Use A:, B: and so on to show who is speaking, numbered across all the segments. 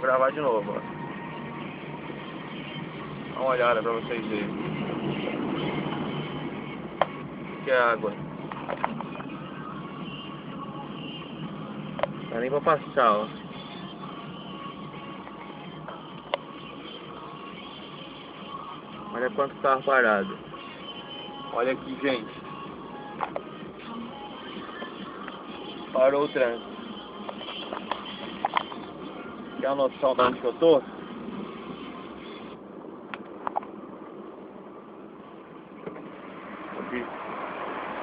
A: gravar de novo, ó. Dá uma olhada pra vocês verem. Que é água. Não dá nem pra passar, ó. Olha quanto carro parado. Olha aqui, gente. Parou o trânsito. Quer uma noção de onde que eu tô? Aqui.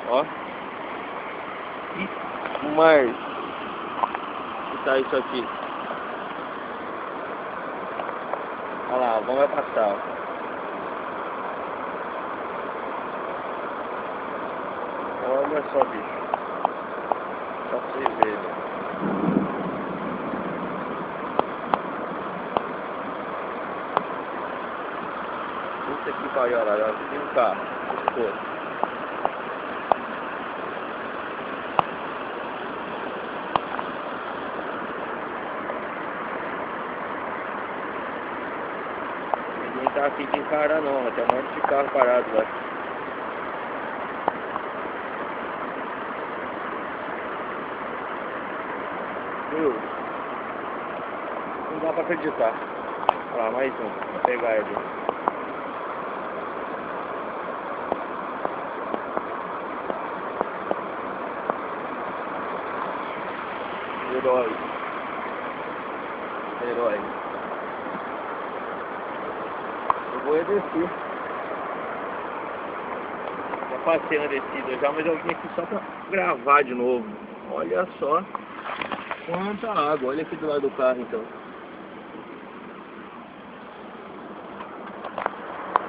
A: Ó. Que mar que tá isso aqui. Olha lá, vamos vai passar, ó. Olha só, bicho. Só pra vocês verem. Puta que pariu, olha lá. Tem um carro. Pô. Ninguém tá aqui de encarar não. Tem um monte de carro parado lá. Não dá pra acreditar. Olha lá, mais um. Vou pegar ele. Herói. Herói. Eu vou descer. Já passei na descida já, mas eu vim aqui só pra gravar de novo. Olha só. Quanta água, olha aqui do lado do carro então.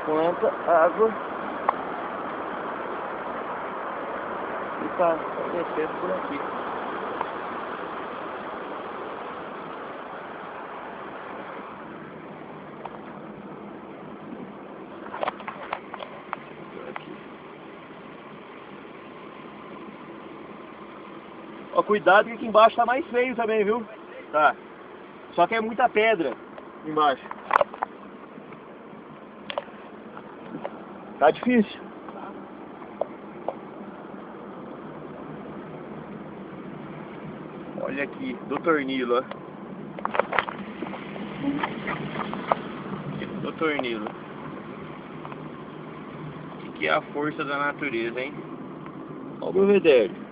A: Quanta água. E tá descendo por aqui. Ó, cuidado que aqui embaixo tá mais feio também, viu? Tá. Só que é muita pedra embaixo. Tá difícil. Olha aqui, do tornilo, ó. Aqui, do tornilo. O que é a força da natureza, hein? Olha o Belvedere.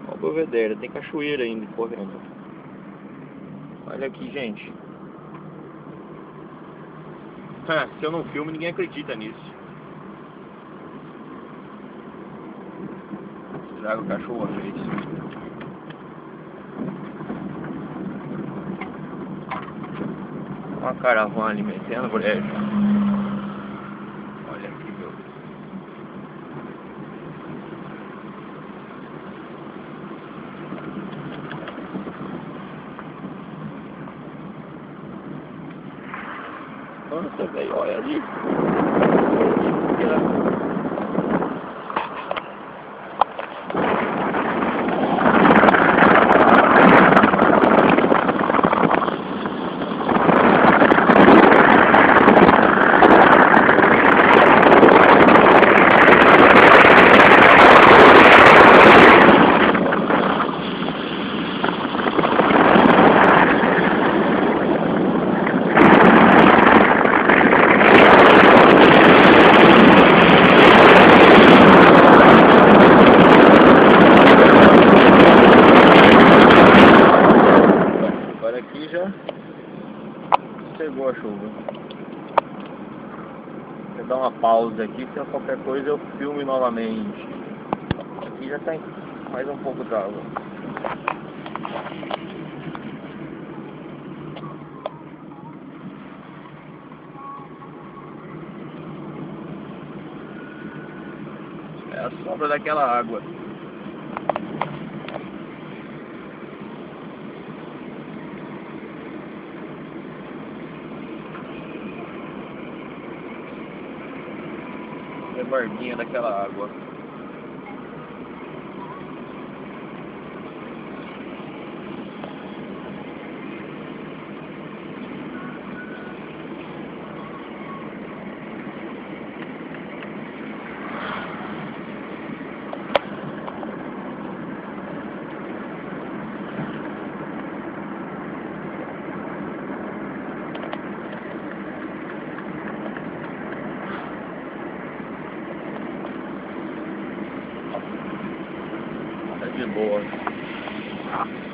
A: Olha o Belvedere, tem cachoeira ainda correndo. Olha aqui, gente. Se eu não filmo, ninguém acredita nisso. Será que o cachorro fez? Uma caravana ali metendo brejo. Olha aqui, meu. Nossa, velho, olha ali. Aqui já chegou a chuva. Vou dar uma pausa aqui, se qualquer coisa eu filme novamente. Aqui já tem mais um pouco d'água. É a sobra daquela água. Rebarbinha daquela água. boa.